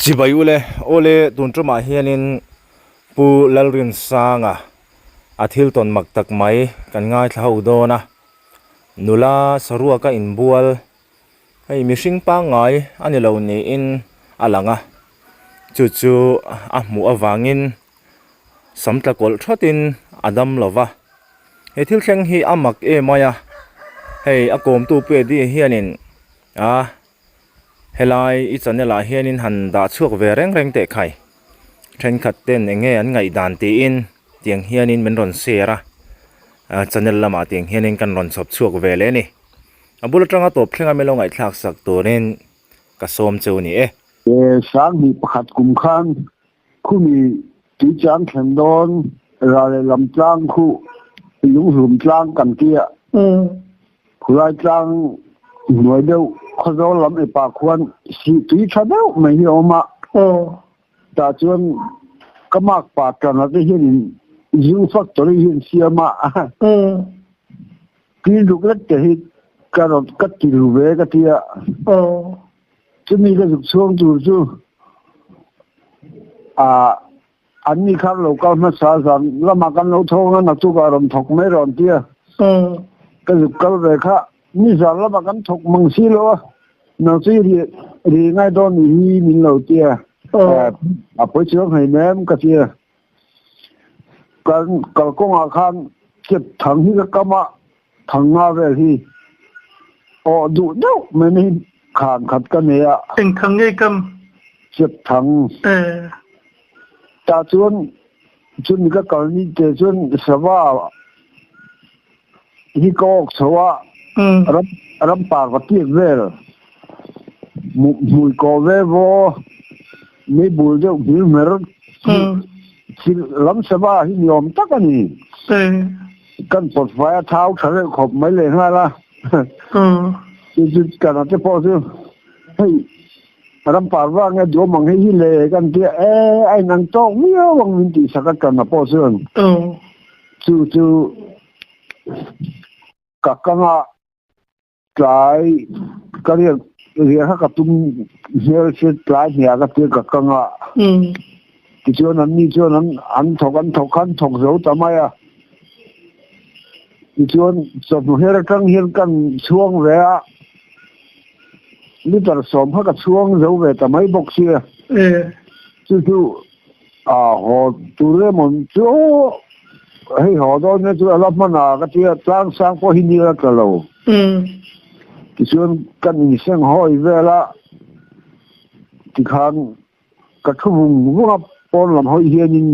chỉ bay ule ole tuần trước mà hianin pu lalrin sanga athil ton mak tak mai kan ngai thau do na nula sarua ka inbual hei mihring pa ngai ani lo ni in alanga chu chu a mu awangin samtla kol thatin adam lova he thil thleng hi amak e maya hei akom tu pe di hianin helai i chanela hianin han da chuak ve reng reng te khai then khat ten enge an ngai dan ti in tiang hianin men ron sera chanel lama tiang hianin kan ron chop chuak ve le ni abul tanga top thlenga melo ngai thlak sak torin ka som cheu ni sang mi pakhat kum khan khumi ti chang thlen don ra le lam tlang khu lung rum tlang kan tia khulai tlang noi deu khazo lam e pa khwan si ti thadeu mai hi oma ta chuan kamak pa kan na hin jing factory hin siama ki luklet te hi karot kat ti ruwe ka tia chumi ka chuang tu chu anni khar lo ka ma sa san lama kan lo thonga na tu ka rom thok mai ron tia ka zu kal ve kha ni za lama kan thok mang si lo na chi ri ngai don ni min lo tia poi chuang hai nem ka tia kan kal kong a khan chep thang hi ka ma thang nga ve hi du đâu mà nên khang khát cái này à tình khang ngay cầm chụp thằng ta chuan cái câu này để chuan sava hi có sava ram par vật tiệt về mùi có về vô mấy bùi đâu biết mà chỉ lắm sava hi nhom tắc cái này căn bột phải tháo tháo khop mấy lần la cái nào cái bao nhiêu hey làm parva nghe đồ mang hay le kan tia ai nang to miao wang min ti sakat kan na bao nhiêu chu kakanga trai karier ria ha katum hel se trai nia ka tia kakanga ki chuan an thok khan thok zo tamaya ki chuan sob her tang hian kan chuang ve a liter som ha ka chuang zo ve ta mai box sia chu ho tu re mon chu hei ho do ne chu alap mana ka tia tlang sang ko hin ni ka lo ki chuan kan ni seng hoi ve la ti khan ka thum mu pon lam hoi hianin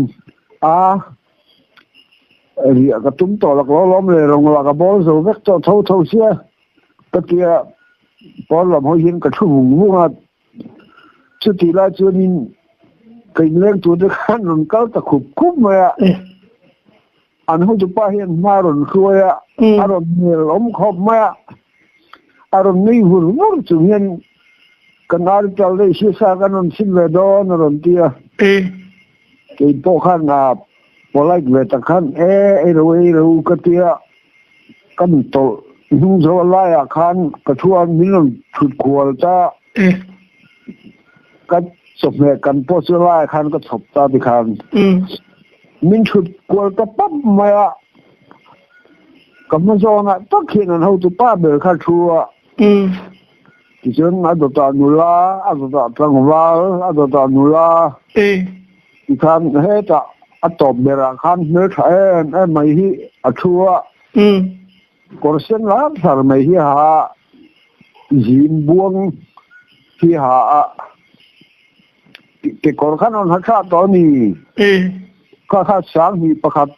ria ka tum to la ko lom le rong la ka bol zo vek to tho sia ta kia pon lam ho hin ka thu mu nga chu ti la chu nin kai leng tu de khan ron kal ta khup ma an ho ju pa hian ma ron khuya aron ne lom khop ma aron nei hur mur chu hian kanar tal le si sa kan on sin ve do ron tia ke po khan na polai ve ta khan ro ka tia kan to nung zo la ya khan ka thuan min thut khwal ta ka sop me kan po su la khan ka thop ta bi khan min thut khwal ta pap ma ya kam zo na ta khin an ho tu pa be kha thua ki chen a do ta nula a do ta tang wa a do ta nula ki khan he ta a top bera khan ne thae mai hi a thua korsen la sar mai hi ha jin buang hi ha ke kor khan on ha to ni kha sang hi pakhat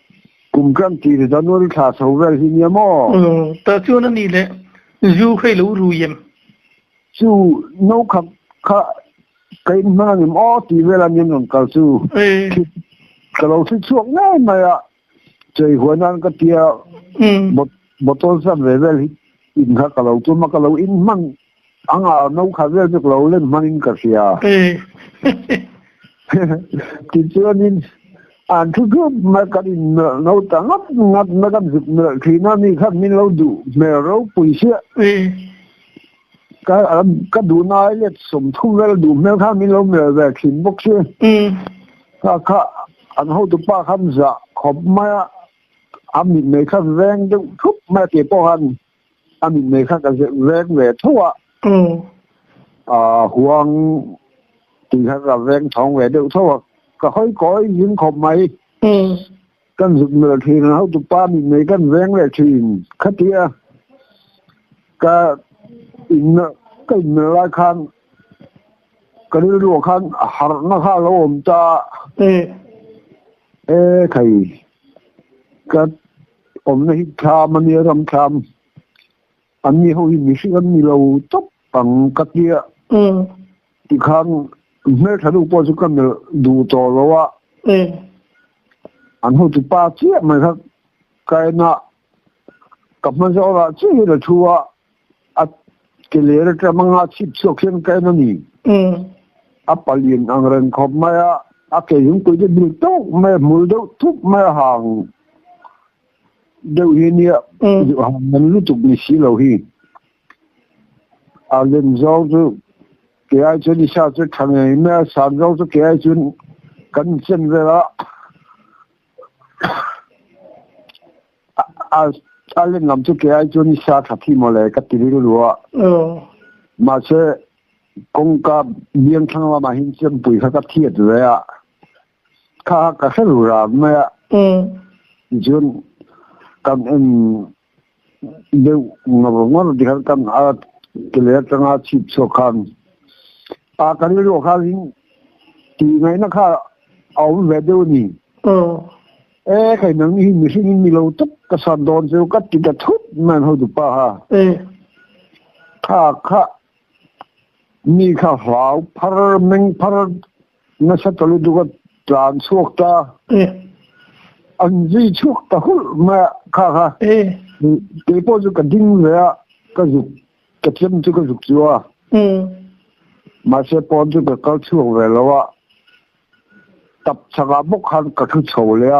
kum kan ti da nol tha so vel hi ni mo ta chu na ni le zu khai lu ru yem chu no kha kai ma ni mo ti vela ni non kal chu ka lo si chuak ngai ma ya chei huanan ka tia botol sa level in kha ka lo tu ma ka lo in man anga no kha vel ni lo len manin ka sia ti chuanin an thu ma ka in no ta ngap ma ka thina ni kha min lo du me ro pui sia ก็ดูนายเล็ดสมทุ่งแล้วดูแม่ข้ามีลมเลยแบบขินบกเชื่อข้าอันเขาตุป้าคำจะขอบมาอามินไม่ข้าแรงจะทุบแม่เก็บปหันอามินไม่ข้าก็จะแรงแหวกทั่วห่วงตีข้าก็แรงท้องแหวกเดียวทั่วก็ค่อยก้อยยิงขอบไหมกันสุดเมื่อทีเขาตุป้ามินไม่กันแรงแหวกทีนขัดเตียก็อินก็อินหลายครั้งก็ได้รู้ครั้งหาหน้าข้าเราอมตาใครก็อมในชามันเนี่ยรำชามอันนี้เขาอินมิชิกันมีเราตบปังกัดเดียอีกครั้งแม่ทะลุปอสุกันดูต่อแล้วว่าอันเขาตุป้าเจี๊ยบไหมครับกายน่ะกับมันจะเอาละเจี๊ยบชัวเกลียร์จะมังอาชิบสกเช่นกันนี่อัปเลียนอังเรนขบมาอาเกยุงตัวจะดูโต้แม่มือดูทุบแม่ห่างเดี๋ยวนี้อยู่ห่างมันรู้จุกมีสีเหล่าฮีอาเล่นเจ้าจะเกี่ยจนชาจะทำยังไงแม่สามเจ้าจะเกี่ยจนกันเส้นเวลาเล่นลำจะเกี่ยจนชาทับที่มาเลยก็ตีรู้ว่ามาเช่กงกับเบียงทั้งว่ามาหินเส้นปุ๋ยเขาก็เทียดเลยข้าก็แค่รู้ราแม่จนกันเดี๋ยวงบงบที่เขากันเกลียดจังอาชีพสคันกันเรื่องข้าลิงตีไงนะข้าเอาเวดูนี่ใครนั่งนี่มีสิ่งมีเราตุ๊กกระสันโดนเซลก็ติดทุบมันเขาดูป่ะฮะข้ามีข้าหาวพาร์เมงพาร์นั่นสัตว์ลูดูก็จานชกตาอันจีชกตาหุ่นมาข้าเดี๋ยวพอจะกันดิ้งเลยก็จุกกระเทียมจะก็จุกจัวมาเสียปอนจะก็เข้าช่วงเวลาว่าตับสกาบกหันก็คือโฉเลย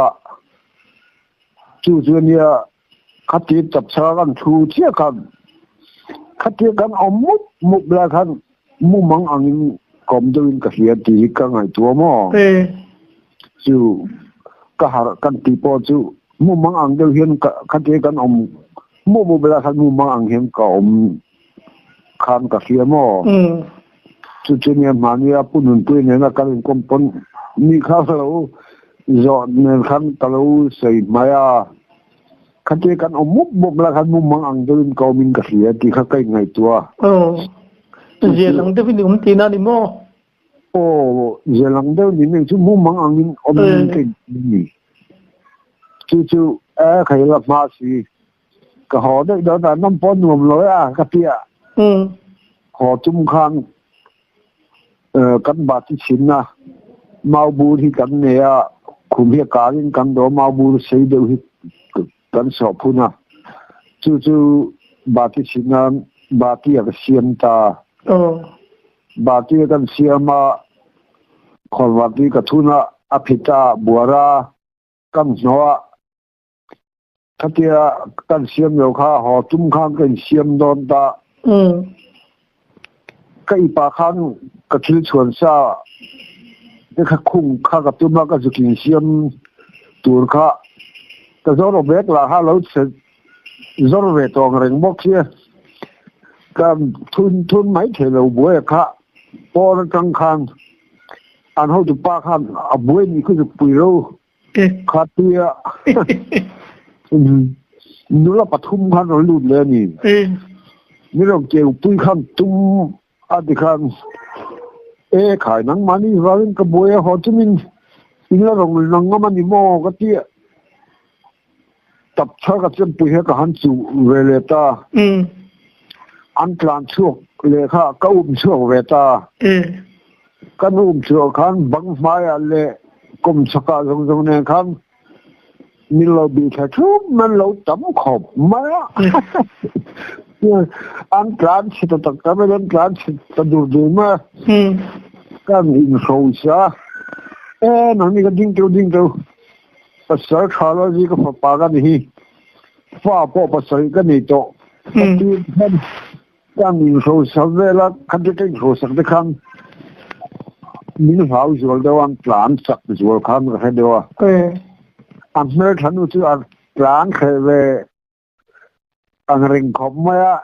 จู่ๆเนี่ยขัดตีจับสกากันชูเชี่ยกันขัดตีกันเอามุบแล้วกันมุมังอังกอมจะวินกับเฮียตีกันไงตัวมั่วจู่ก็หากันตีปอจู่มุมังอังเดียวเห็นขัดตีกันเอามุบแล้วกันมุมังอังเห็นก็อมคันกับเฮียมั่วจู่ๆเนี่ยมันเนี่ยปุ่นปุ่นเนี่ยนะกันกลมปนมีข้าวเราจอดเงินขันตะลุใส่ไม้ขันเจกันเอามุบแล้วขันมุมมังอังเดินเกามินกระเสียที่เขาใกล้ไงตัวเจลังเดวินอุมตีนาดิโมเจลังเดวินนี่ชั่วมุมมังอังมินอมมินกินนี่จู่ๆใครรับมาสิก็หอได้เดี๋ยวแต่น้ำปนหนุ่มเลยกระเปียหอจุ่มคันกันบาดที่ชิ้นนะมาบูที่กันเนี่ยคุณเพียการินกันโดมาบูเสียเดียวที่กันสอบพูนะจู่ๆบาดที่ชิ้นนั้นบาดที่ก็เสียมตาบาดที่กันเสียมาคนวันที่ก็ทุนะอภิตาบัวรากันหัวถ้าเดียกันเสียมเดียวข้าหอจุ่มข้างกันเสียมโดนตาก็อีปาขันก็ทิ้งชวนซานี่ข้าคุ้งข้ากับตุ้มก็จะกินเสียมตัวข้าแต่จอร์เบกล่ะฮะเราเสร็จจอร์เบกตองเริงบอกเสียก็ทุนไม่เท่าเราบัวข้าพอเราจังคันอันเขาจะปาขันอับบัวนี่คือจะปุยเราข้าเตี้ยนู่นละปฐุมขันเราหลุดเลยนี่เราเกี่ยวปุยขันตุ้มอาดิขันขายนังมันนี่เราเล่นกระบวยหอจุมินอินละรงนังมันนี่โมก็เตี้ยตับชากับเส้นปุยให้กับหันสู่เวเลตาอันกลางช่วงเลขาก็อุ้มช่วงเวตากันอุ้มช่วงขันบังไฟอะไรกลมสกัดตรงเนี่ยขันนี่เราบีแค่ชุบมันเราจำขอบมาอันกลางสิตะก็ไม่เล่นกลางสิตะดูมากันอินโซชานั่นนี่ก็ดิ้งเดียวภาษาคาร์ลจีก็ปากันนี่ฟ้าพอภาษากันนี่โตที่ท่าน đang nhìn sâu sắc về là khăn cái sâu sắc cái khăn mình vào rồi đâu anh plan sắc rồi khăn cái đâu anh mới khăn chứ anh plan cái về anh rình không mà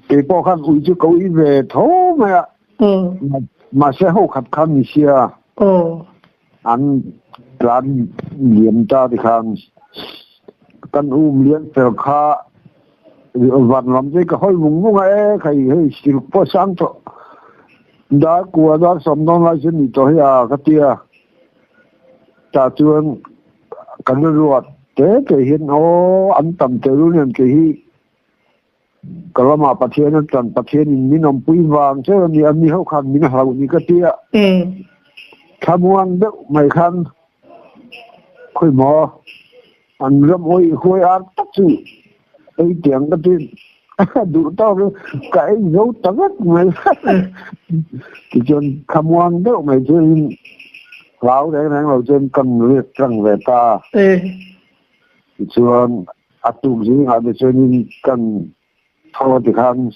cái bộ khăn ui chứ câu ý về thấu mà sẽ hậu khăn khăn như xia anh plan liếm ta thì khăn căn liếm theo kháวันลำใจก็ห้อยมุงมุงใครให้สิบพ่อสังโตได้กลัวได้สมน้องไรฉันนี่ตัวเฮียก็เตี้ยแต่จวนกันรวดเจ๊ก็เห็นโอ้อันต่ำเจอรู้เนี่ยก็ฮีก็ละมาประเทศนั้นจันประเทศนี้มีน้ำปุยวางเช่นนี้อันนี้เขาคันมีน้ำหาวนี่ก็เตี้ยขมวนเด็กไม่คันคุยหมออันเริ่มคุยอ่านตัดสิไอ้เตียงก็ที่ดูต้อcái dấu tấn mày thì trên khăm quan đó mày trên lão đấy này vào trên cầm liệt trăng về ta thì trên tụ gì ở bên trên cần thao thì khăn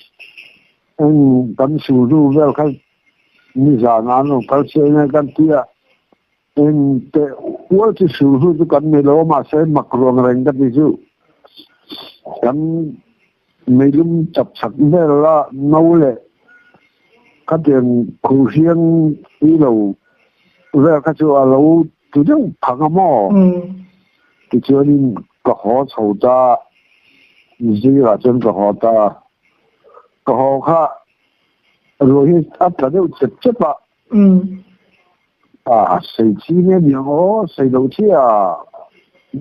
anh cần sử dụng về cái như giờ nó cái trên này cần kia anh cái uống thì sử dụng cái cần này lo mà sẽ mặc ruộng rồi cái gì chứ cần mấy lúc chập chập thế là nấu lệ các tiền khu riêng đi đầu về các chỗ ở lâu từ trong phẳng mỏ thì cho nên có họ sầu ta gì là chân có họ ta có họ khác rồi áp là đều chết chết ạ xây chi nên nhiều họ xây đầu chi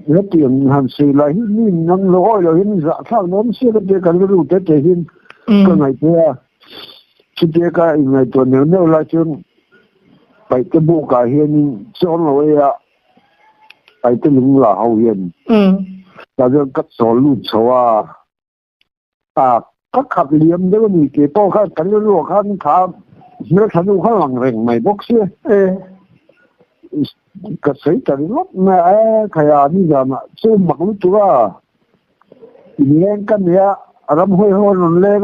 rất tiền hàng xì là hít min năng lỗi là hít dạ sao nó xưa cái cái đủ tết để hít cái ngày kia cái ngày tuần nếu là chuyện phải cái bộ cả hiền cho nó phải cái lưng là hậu hiền là do cắt sổ lụt sổ các khắp liếm đấy mình cái to khác cái lúa khác khá nó khá đủ khá lằng rèn mày bốc xưa cái sấy cái lót mà cái như là mà chơi mặc lúc chúa nhìn cái này làm hơi hơi nó lên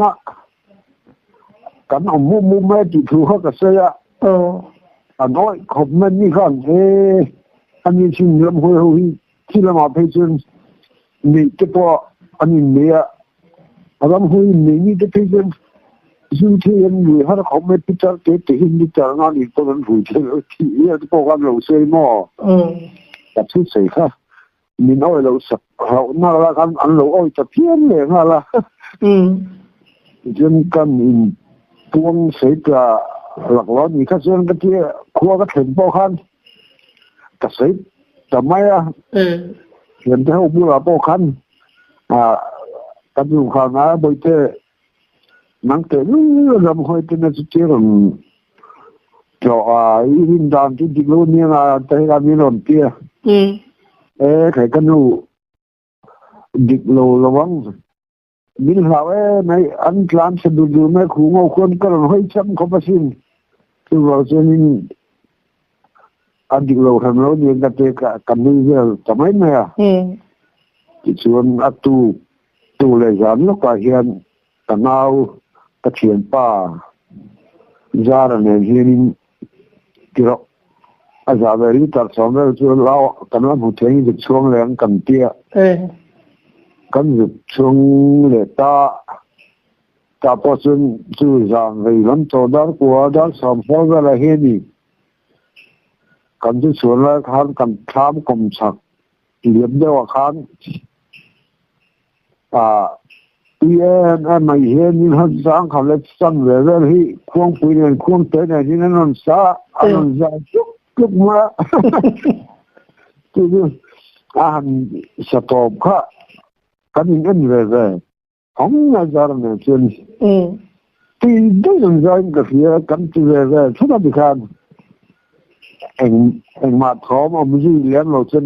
cái ông mua mấy chỉ thu hết cái sấy nói không nên như con anh như xin làm hơi hơi khi làm ở bên trên mình cái bộ anh nhìn làm hơi mình như cái bên trên dù thế người họ không biết cái hình như là nó đi tôi vẫn vui chơi thì cái program lâu xây mò tập chút xây khác mình nói lâu sập hậu nó là ăn lâu ôi tập thiên liền là trên căn mình buông xây cả lạc lót gì khác trên cái kia khua cái thềm bao khăn tập xây tập máy hiện theo bữa là bao khăn tập dùng khăn bồi tê năng tế làm hơi tên là chỉ làm cho in đàn cái dịch luôn như là tới làm như làm kia cái nu dịch lô là vắng mình hỏi này anh làm sẽ được mấy khu ngô quân cái làm hơi chậm không phải xin từ vào cho nên anh dịch lô thành lô như cái cầm như giờ tầm mấy này chỉ xuống tu lại giảm nó cả hiện cả nào cái chuyện pa ra là nên hiện kiểu giờ về đi tập xong rồi cho lao cái nó một thế được xuống lên cầm tia cầm được xuống để ta có chuyện chú rằng về lắm cho đó của đó xong xong ra là hiện đi cầm chú xuống là khán cầm tham cầm sặc liếm đeo khán mày hiện như hắn sángเขาเลยสั่งเลยว่าที่ควงปุยเนี่ยควงเตยเนี่ยที่นั่นนซาอันนั้นจะจุกมาคือสตอบค่ะกันอย่างนั้นเลยของน่าจะเนี่ยจนที่ได้ยังไงก็เสียกันที่เลยทุกอย่างกันเองมาท้อมเอามือเลี้ยงเราจน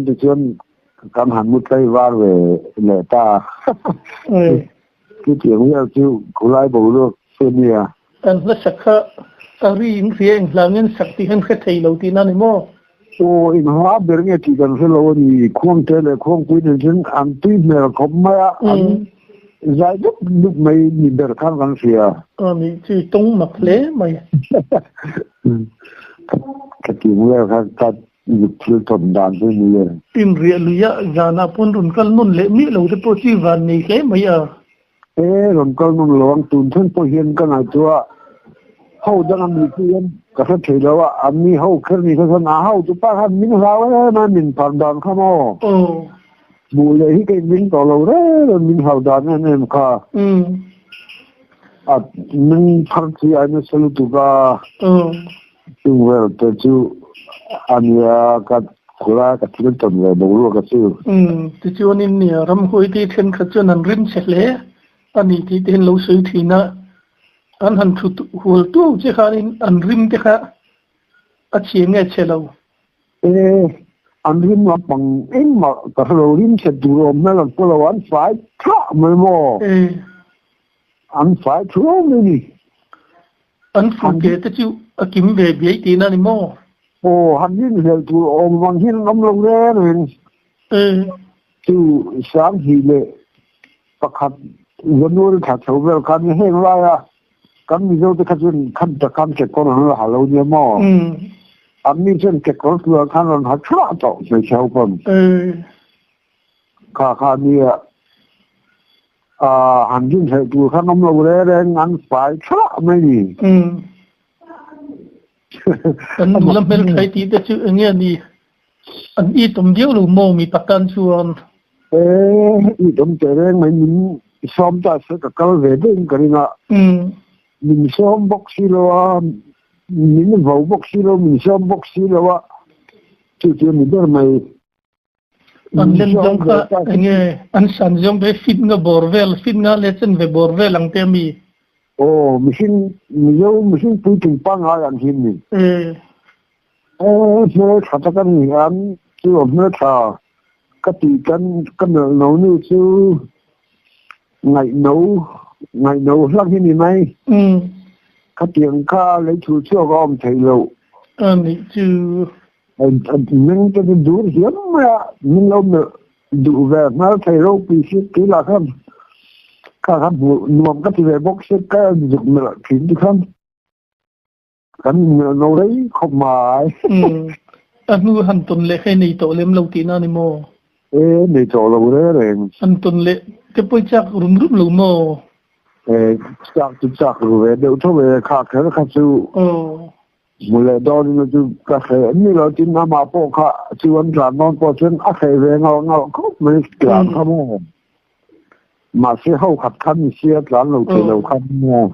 กันหันมุดไปว่าเลยตาcái chuyện như chịu của lại bộ được xem gì anh nó sắc khá ri in riêng làm nên sắc thì hơn khá thấy lâu tin anh mò in hóa bên nghe chỉ cần phải lâu thì khuôn thế là khuôn quý nên chính anh tuy là không mấy giải đúc lúc mấy nhìn được khăn khăn xìa mi chu tong mak le mai cái tiếng nghe khăn lúc chưa thuần đàn thế này in ria luya jana pun run kal nun le mi lo te po chi van ni le mai ê rồi con nông loang tuần thân po hiền cái này chúa hậu đang ăn mì tiên cái thứ thấy đâu à ăn mì hậu cái gì cái nào hậu chúng ta ăn miếng rau ấy mà mình phản đòn không ô bù lại cái miếng tàu lâu đấy rồi mình hậu đòn anh em cả à mình phản chỉ anh ấy selu tu cả chung về từ chú anh ya cái kula cái chuyện tuần về đủ luôn cái chú từ chú anh em nè ram hoi thì thiên khát cho nên rin sẽ lẽ anh ấy thì thiên lâu suy thì na anh hắn thu hùl tu chứ khá nên anh rim thế khá anh chỉ nghe chơi lâu anh rim là bằng in mà cái lâu rim sẽ đủ rồi mà là cái lâu anh phải thọ mới mò anh phải thua mới đi anh phụ kế thế chú anh kiếm về bế tí na đi mò anh rim sẽ đủ ôm bằng hin nắm lông ra rồi chú sáng thì lệ bác hạt gần như là thầu về cái này hết rồi à cái mình đâu thì khăn ta khăn cái con nó lâu nhiều mà anh mình chân cái con vừa khăn nó hạt chua to mới chịu con khá nhiều anh mình sẽ đủ khăn nóng lâu đấy anh phải chua mới đi anh làm mấy cái tí đó chứ nghe đi anh ít tầm điếu luôn mò mi bắt can chuan ít tầm chơi đấy mình xóm ta sẽ cái về đến cái này mình xóm bốc xí lo mình vào bốc xí lo mình xóm bốc xí lo chứ mình đâu mày anh lên dòng cả nghe anh sản dòng về fit nga borvel fit nga lesson về borvel ang temi mình tụi chúng bang ai ăn hin mình nó thật cái này anh chứ không nó thà cái gì cái nấu như chứ ngày nấu lắm thế này cái tiếng ca lấy chú chưa có ông thầy lâu chứ mình cái đủ hiếm mà mình lâu nữa đủ về mà thầy lâu bị xếp kỹ là không cả nuông cái về bốc xếp cái dục mà khiến đi không cái nấu đấy không mà anh nuôi hành tuần lệ hay này tổ lem lâu tí na ni mò này tổ lâu đấy rồi hành tuần lệ cái bôi chắc rung lâu mò chắc rồi đều thôi về khác cái khác chú một lần đó thì chú cái như là tin nam mà bộ khác chú anh làm non bộ chân ác hệ về ngao không mấy làm không mà sẽ hậu khát khăn sẽ làm lâu thì lâu khăn mà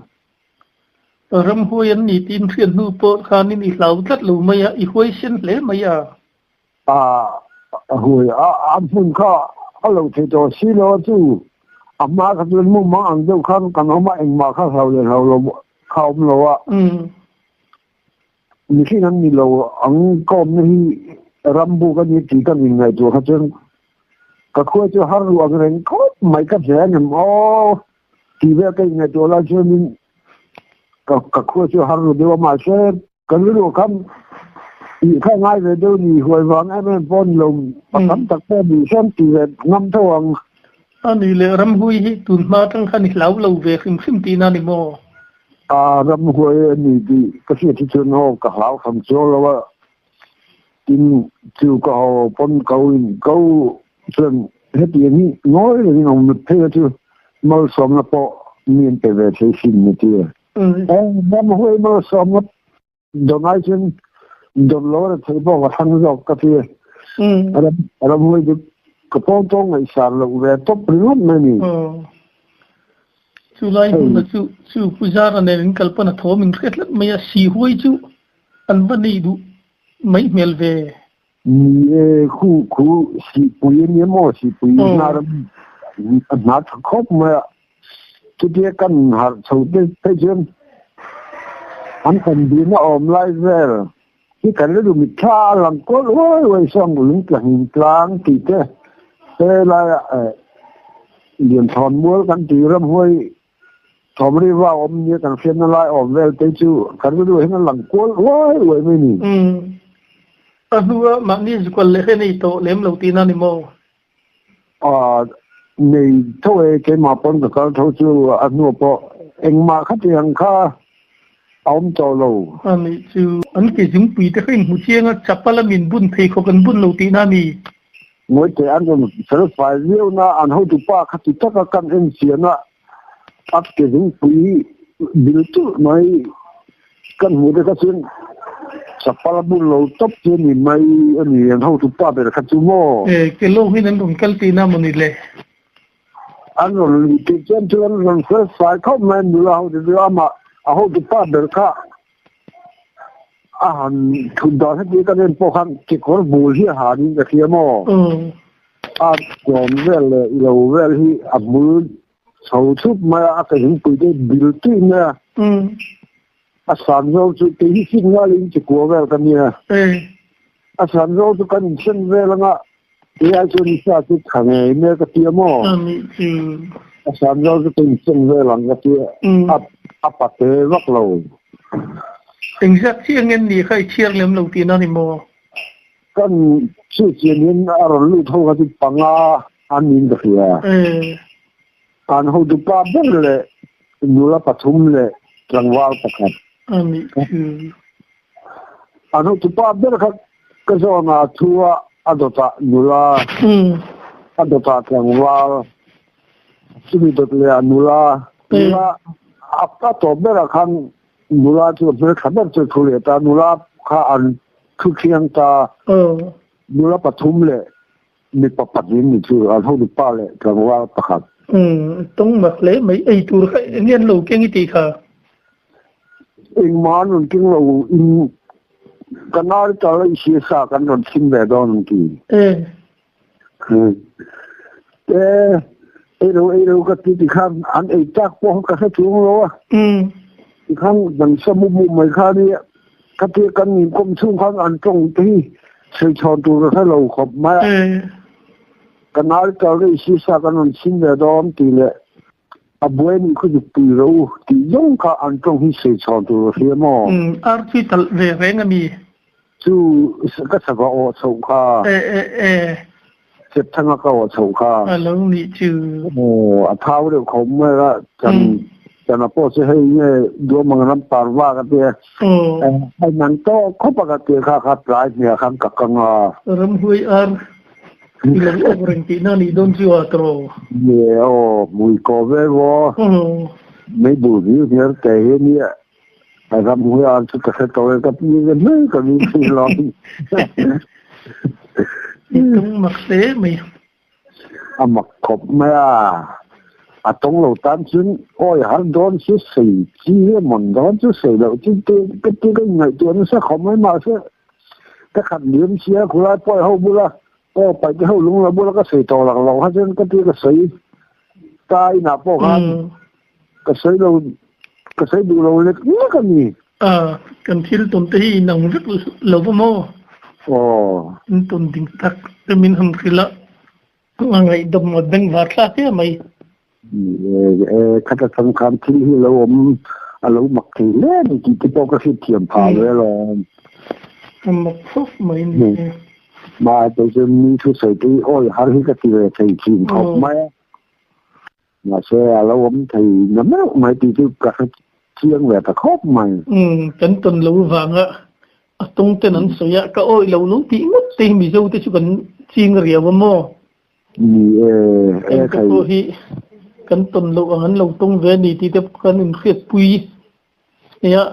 ram hoi anh nhị tin phiền nu bộ khăn nên lâu rất lâu mày à hoi xin lẽ mày hoi anh phun khá lâu thì cho xí lo chú amma ka tun mu ma ang deu khan kan oma eng ma kha hau le hau lo khom lo a ni khi nan ni lo ang kom ni rambu ka ni ti ka ni ngai to kha chen ka khoi chu har lu ang reng ko mai ka je nem o ti ve ka ngai to la chu ni ka khoi chu har lu de ma se ka lu kam i kha ngai ve deu ni hoi wang em pon lom pa kam tak pe bi sem ti ve ngam thawang anh ấy là ram hui hi tuần mà trong khăn lâu lâu về khim khim tí na đi mò ram hui ni đi cái gì thì chuyện họ cả lão không cho lo tin chú có pon câu chuyện hết tiền nói là nó một thế chứ mà sống là bỏ miền tây về thế xin như thế ram hui mà sống là đồng ai chuyện đồng lo là thấy bỏ vào thằng dọc cái gì ram hui cái phong trào ngày sản lượng về top lắm này chú lai hùng là chú puja ra nên cái phần thô mình khét lắm mấy xì hôi chú anh vẫn đi đủ mấy mèo về khu xì bùi như mò xì bùi na thằng khóc mà chú kia cần hạt sầu tây chân anh cần đi nó ôm lại về cái cái đó mình cha làm có lối xong rồi cái hình lang thì thế thế là liền thòn múa căn chỉ ram hoi thòm đi vào ôm như căn phiên nó lại ôm về tới chú cái đó đuổi nó lằng cuốn rồi mới nỉ anh nuôi mà đi quan lệ này to lem lâu tin anh mò nei thôi cái mà bọn cái thâu chú anh mua bộ anh mà khách hàng kha ông cho lâu ani chu an ke jung pui te khin hu chianga chapala min bun thei kho kan bun lo ti na ni mỗi cái anh còn sẽ phải liêu na anh hậu tụ ba khách tất cả căn em xiên na áp cái những quý biểu tu mấy căn một cái chuyện sắp là bún lâu top trên thì mấy anh em hậu tụ ba về khách chú mò ke lo hin an dum kal ti na mo ni le anh còn cái chuyện chuyện anh còn sẽ phải không men được hậu tụ mà hậu tụ ba về khách anh thun đó hết cái nên bộ khăn cái con bùi hi hà đi cái kia mò còn về là lâu về thì mưa sau chút mà cái những cái biểu tượng nha sản xuất cho cái sinh ra lên chỉ của về cái này sản xuất cho cái sinh về là ngã cái ai cho đi xa cái thằng này mấy cái kia mò sản xuất cho cái sinh về là cái kia bắt thế rất lâu exact chiang en ni khai chiang lem lo ti na ni mo cái sự kiện nên ở lúc thôi cái bằng anh nhìn được ya anh hậu tụ ba bên lệ nhiều là bắt thum lệ trăng vào bắt khách ani anh hậu tụ ba bên cái số mà thua anh đó ta nhiều là anh đó ta trăng vào chỉ biết là nhiều là áp ta tổ bên là khăn nhiều là chỉ biết khắp bên chỉ thu lệ ta nhiều là khá anh thu khiêng ta nhiều là bắt thum lệมีปปัดยินนี่คือเอาเท่าดิป้าเลยกลางว่าประคับต้องมักเลยไม่ไอตัวเงี้ยเราเก่งอีตีค่ะเองมาหนุนกินเราอินกันน่าจะเลยเสียสากันหนุนชิมแบบนั้นกี่เราก็ที่ข้างอันไอ้จักพวกก็แค่ช่วงเราที่ข้างดังสมุมุมไม่ข้านี่ก็ที่กันมีกลมช่วงข้างอันตรงที่ใช้ชอนตัวก็เราขบมากันน่าจะเลยเสียสากันหนุนชิมแบบนั้นกี่เลยบุญนี่คือปีเราที่ยงก็อันตรงที่ใช้ชอนตัวเสียมั้งอาร์ที่ตลเวรเงมีจู่ก็สักว่าโอ้ชงค่ะเสร็จทั้งก็โอ้ชงค่ะแล้วนี่จู่โอ้เท้าเดี๋ยวเขาเมื่อละจันพ่อจะให้เนี่ยดูมังน้ำปานว่ากันเดียไอ้นั่นก็เขาปกติค่ะปลายเนี่ยคำกักกังอ่ะรำหุยอาร์ที่เราอบรมที่นั่นนี่โดนจู่อัตโรเนี่ยโอ้มุยก็เววไม่บุญเนี่ยแต่เนี่ยไอ้รำหุยอาร์สุดก็เสร็จตัวก็มีเงินไม่ก็มีสิ่งหลอกต้องมักเสียไหมมักขบไม่ตรงเราตั้งชื่อโอ้ยหาโดนชื่อสี่ที่มันโดนชื่อสี่เราที่ก็ไงตัวนั้นสักขบไม่มาสักถ้าขัดเลี้ยงเชียคุณไอ้ปล่อยเขาบุละก็ไปที่เขาลุงเราบุละก็สี่ตัวหลังเราให้ฉันก็ที่ก็สี่ตายหนาพวกนั้นก็สี่เราก็สี่ดูเราเล็กนี่ก็มีกันที่ต้นที่หนังรึกเราพโมต้นดิ่งตักจะมีทำคือละว่าไงดมหมดเป็นวาระที่ไหมข้าจะสำคัญที่เราเราหมักที่เล่นที่พวกก็คือเทียมผ่าเลยหรอหมักฟุบไหมนี่มาแต่จะมีทุกสิ่งที่โอ้ยหาที่ก็ที่เราใช้ทีมเขาไหมมาเชื่อเราที่นั่นไม่ตีที่ก็เชียงแบบตะครบไหมกันต้นเราฟังอะตรงแต่นั้นสวยก็โอ้ยเราลุ้งที่มุดที่มีเจ้าที่ชุกันชิงเรียวว่าโม่กันก็ฮีกันต้นเราอันเราตรงเวนีที่เด็กกันอินเครียดปุยเนี่ย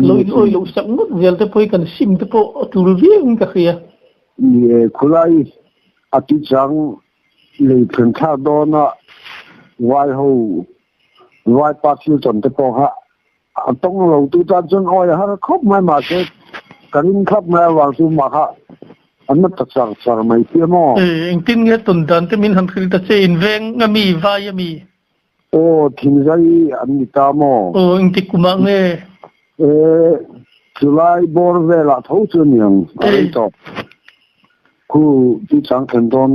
เราโอ้ยเราสักมุดเวลแต่ปุยกันซิมแต่พอตุลเวียงก็เฮียนี่คุณไอ้อาทิตย์จังเลยเพิ่งข้าวโดนอะวายหูวายปากชิวจนแต่พอฮะต้องเราตัวจานจนอ้อยฮะครบไม่มาเสร็จกันครบไม่วางซูมาฮะอันนั้นตัดสั่งไม่เพี้ยมั้งจริงๆเนี่ยตุนดันที่มินทำคือตัดเส้นเวงก็มีวายมีโอ้ทิ้งใจอันนี้ตามมั้งโอ้จริงๆกูมังจุลัยบอร์เวล่าทุ่งเชียงอะไรต่อคือที่สังเกตตอน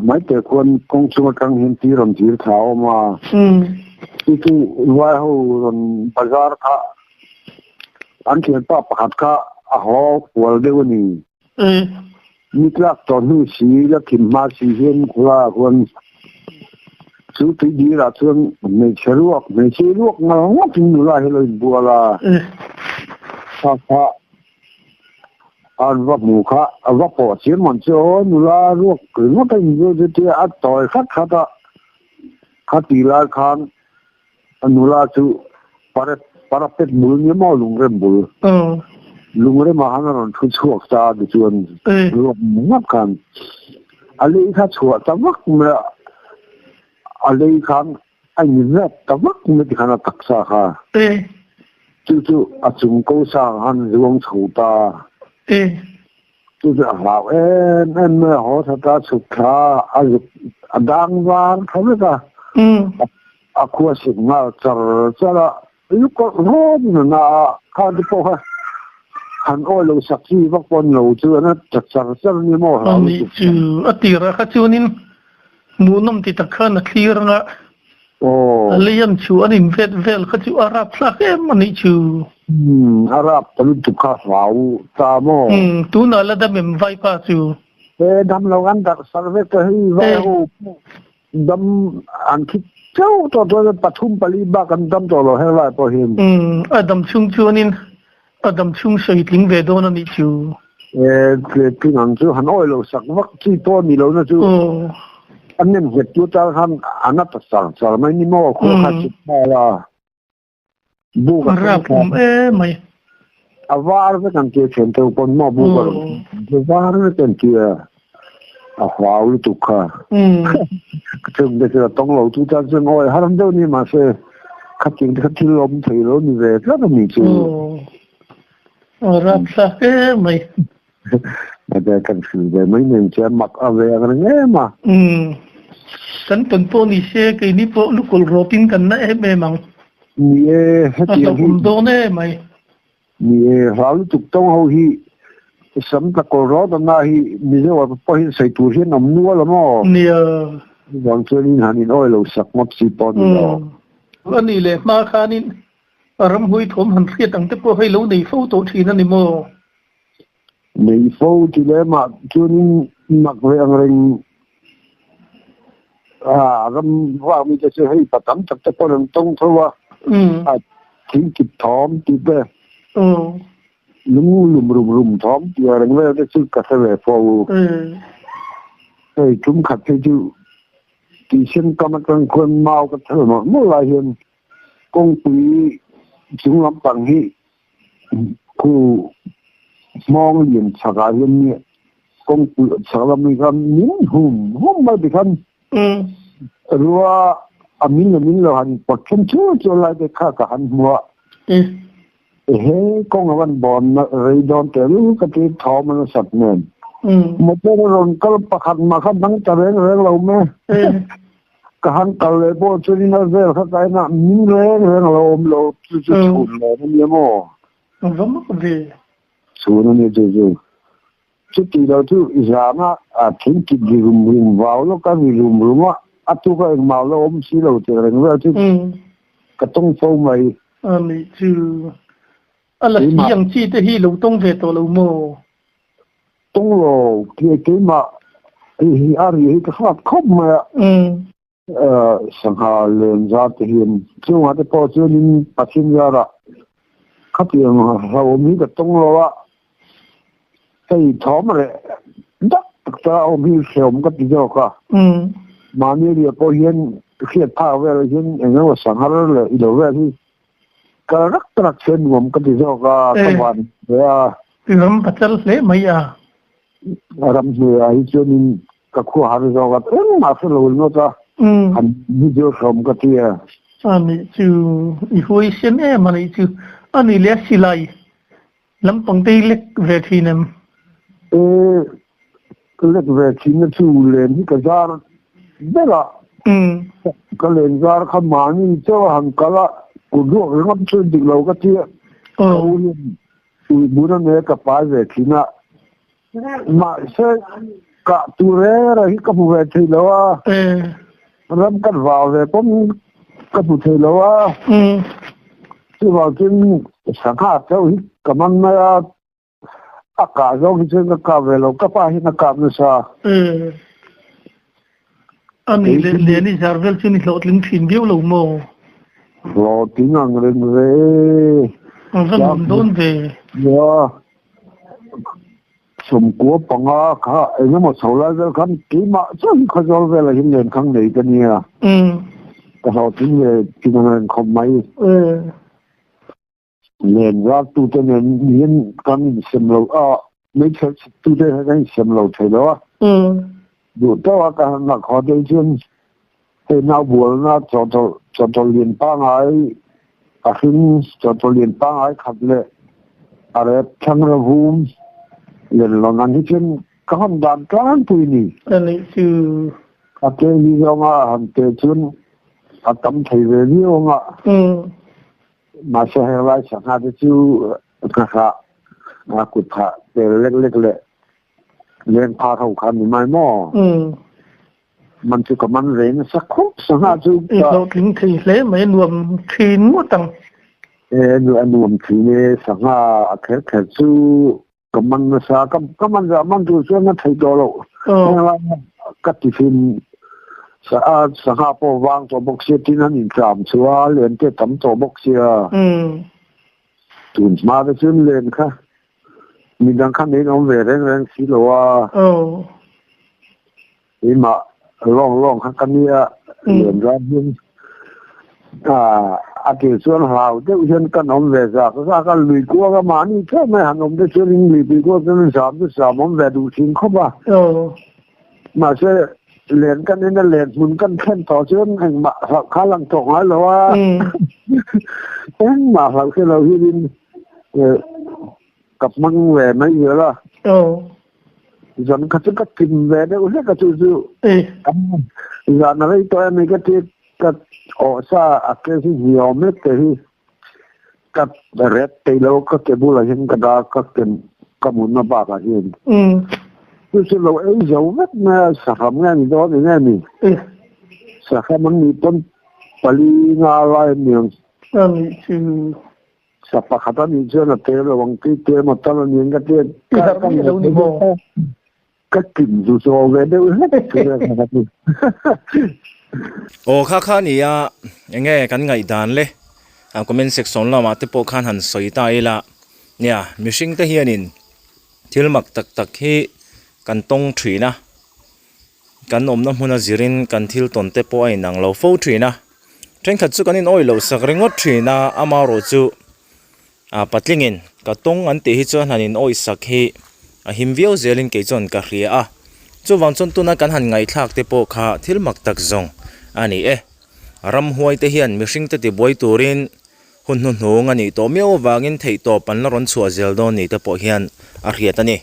ไม่แต่คนคงช่วยกันเห็นที่รำจีเท้ามาที่ว่าเขารำบาซาร์ค่ะอันที่ป้าประกาศค่ะหัวเดียวนี่ มีกลักตอนนู้สีแล้วขิมมาสีเห็นคนซื้อที่ดีละส่วนไม่เชื่อลวกงงกินอยู่ละให้เลยบัวละพระอันว่าหมูค่ะอันว่าปอดเสียมันเจ้าอยู่ละลวกหรือว่าเป็นอยู่ที่อัดต่อยขัดตีลาคันอันนู้ละจู่paraเป็ดบุญเนี่ยมอลุงเริ่มบุญลุงเริ่มมาหาเงินทุนชั่วซาดิจวนรวมนับกันอะไรข้าชั่วแต่ว่าเมื่ออะไรคันไอ้เนี่ยแต่ว่าไม่ได้ขนาดตักษาค่ะจู่อาจุงกูสร้างหันรวงชูตาจู่หานั่นเมื่อหัวทัดสุขาอาดังวานเขาเรียกอาควาสิงห์จะละลูกก็ร้อนนะข้าที่พ่อหันอ้อยลงสักทีวักปนเราเจอนะจัดสรรนี่มั่วเรานี่จู่อติระข้าจู่นินมูน้ำติดตะขันคลีร์นะโอ้เลี้ยงจู่อันนี้เวลข้าจู่อาราบสักมันนี่จู่อาราบตอนตุกข้าสาวตาโม่ตูน่าละดำมันไฟป้าจู่ดำเรากันดักสารเวทให้ไว้ดำอันคิดเจ้าตัวปฐุมปลีบ้ากันดำตัวเราให้ไล่พอเห็นดำชุ่มจู่นินดำชุ่มสวยลิงเวโดนั่นนี่จู่คือที่นั่นจู่หันอ้อยเราสักวักที่ตัวมีเรานะจู่อันนี้เหตุจุดจากหันอันนั้นตัดสารไม่นี่มั่วคู่ขัดจิตมาละบูกันรับไม่วาร์ไม่กันเกี่ยวเช่นเดียวกันมั่วบูกันวาร์ไม่กันเกี่ยวว้าวลุตุกค่ะจึงได้จะต้องเราทุกท่านจึงอ้อยฮารัมเจ้านี่มาเสขัดจริงขัดที่ลมถีลมนี่เวทแล้วก็มีจู่รับสักไม่ไม่ได้กันคือแต่ไม่เหมือนจะมักอะไรกันเงี้ยมาฉันเป็นพวกนี้เชื่อกันนี่พวกลูกโรตินกันนะไม่มั่งนี่ที่ผมโดนไม่นี่เราถูกต้องเอาที่สำหรับกรอดนะที่มีเรื่องว่าพอเห็นใส่ตัวเห็นน้ำนัวแล้วมั้งเนี่ยบางส่วนนี่หันอ้อยเราสักมัดสีปอนด์เราอันนี้เลยมาคานินอารมณ์หุยถมหันเสียตั้งแต่พวกให้เราในฟูตัวทีนั่นนี่มั้งในฟูที่เลยมาจนมักเรื่องรำว่ามีจะช่วยให้ประทับจับแต่พอเราต้องเท่าว่าทิ้งกิบถอมติดไปลุ่มถอมที่อะไรเงี้ยได้ซื้อกระเสวยฟูไอ้จุ่มขัดให้จู่ที่เช่นกำลังคนเมากันเท่านั้นเมื่อไรเห็นกงปีถึงลำปังที่คู่มองเห็นสกายเนี่ยกงปีสกายมีกันนิ่งหุ่มไม่ได้กันรัวอามินเราหันปดชั่วจนไรได้ข้ากับหันหัวกงวันบอลไรโดนแต่รู้กติทอมันสัตว์เนี่ยมาเป็นรอนก็ประคันมาขับนั่งจะเร่งเราไหมกหันกันเลยพอช่วยน่าเสียเข้าใจนะมิ่งเร่งเราจุดฉุนเลยนี่มั้งก็ไม่ดีฉุนนี่จู่จุดที่เราที่อิสระนะทิ้งกิจรุมว้าวแล้วก็มีรุมว่าทุกคนมาแล้วสิเราจะเร่งว่าที่ก็ต้องโฟมไปอันนี้จู่อะไรอย่างที่ที่เราต้องเวทเราโม่ต้องเราที่มาอะไรที่เขาคบมาสังหารเรื่องจากที่เห็นช่วงที่พอช่วงนี้ปัจจุบันละเขาเปลี่ยนเรามีแต่ต้องเราว่าไอ้ทอมอะไรดักแต่เอามีเสียมก็ติดจอกมาเนี่ยเดี๋ยวพอเห็นเขียนผ้าเวลาเห็นอย่างนั้นว่าสังหารเลยอีเดียวเวลาที่กระรักตรักเช่นผมก็ติดจอกทุกวันเวลาที่รำปัจจัยเลยไม่ยารำเสียไอ้ช่วงนี้ก็คู่หาที่จอกมาสรุปโน้ตอันนี้เดี๋ยวสมกับที่อันนี้จู่อีหัวเสียนมันนี่จู่อันนี้เลี้ยสิไลลำปังตีเล็กเวทีนั่นเล็กเวทีนั่นจู่เล่นที่กระจายเบล่าก็เล่นจารขมานี่เจ้าหันกะละกูดูรับช่วยดิเราก็ที่บุญเนี่ยกับป้าเวทีน่ะมาเช่กะตัวเร่ที่กับเวทีแล้วรำกันว่าวเลยผมก็พูดถึงแล้วว่าที่ว่าจริงสังฆาเจ้าฮิกกับมันมา aka zo ki chen ka ve lo ka pa hi na ka na sa ani le ni jarvel chuni lo tling thin biu lo mo lo ting ang ren re zan don ve ya sum ko panga kha ena mo sola vel kan ki ma chan kha zo ve la hin len khang nei ka nia ka ho tin ve ki na ren khom mai len ra tu te nen yen kan sim lo a mấy cái tu te kan sim lo the lo đủ to ka na kho de chen te na bu na cho liên bang ai à hin cho liên bang ai khát le are thang ra hum len lo nan hi chen ka hom dan kan tu ni ani chu a ke ni zo nga han te chun a tam thei ve ni o nga mà sẽ hay là chẳng hạn như các hạ mà cụt hạ để lệch lệ lên pha thầu khăn thì mai mò mình chỉ có mình về nó sắc khúc chẳng hạn như lo tling thì lẽ mấy nuông thin mua tăng nuông thì chẳng hạn cái chú có mình nó sao có mình ra mình tu cho nó thấy đó lộ nhưng mà các cái phim chẳng hạn bộ vang tổ bốc xếp thì nó nhìn chạm chúa liền cái tấm tổ bốc xếp tuần mà cái chuyện lên cả mình đang看đến ông về đến xí lộ thì mà long cái này liền ra nhưng cái chuyện hào cái chuyện cái ông về ra cái lùi qua cái mà đi thế mà hàng ông cái chuyện lùi qua cái nó giảm ông về đủ tiền không à mà sẽ liền cái này liền muốn cái khen tỏ chuyện hành mà khá lăng trọng nói là mà phải cái lâu hi đi cặp măng về mấy giờ là dân các cái tìm về đấy hết cái chú giờ nó lấy tôi mấy cái ở xa cái gì nhiều mấy cái red tay lâu cái bù là hiện cái đó cái muốn nó bà hiện tôi sẽ lâu ấy giấu mất mà sản phẩm nghe mình đó thì nghe mình sản phẩm mình tôn Bali nga lai miệng sapa khata ni chưa là thế là bằng cái mà ta là những cái cái kinh dù cho về đâu hết kha ni ya nghe kan ngai dan le comment section la ma te po khan han soi ta ila nia mishing te hianin thil mak tak hi kan tong thina kan omna hmuna zirin kan thil ton te po ai nang lo fo thina train khat chu kanin oi lo sak ringot thina ama ro chu patlingin ka tong an ti hi chu hanin oi sak hi him viau zelin ke chon ka hria a chu wang chon tuna kan han ngai thlak te po kha thil mak tak zong ani ram huai te hian mishing te ti boi turin hun hun hung ani to meo wangin thei to pan la ron chua zel don ni te po hian a hriat ani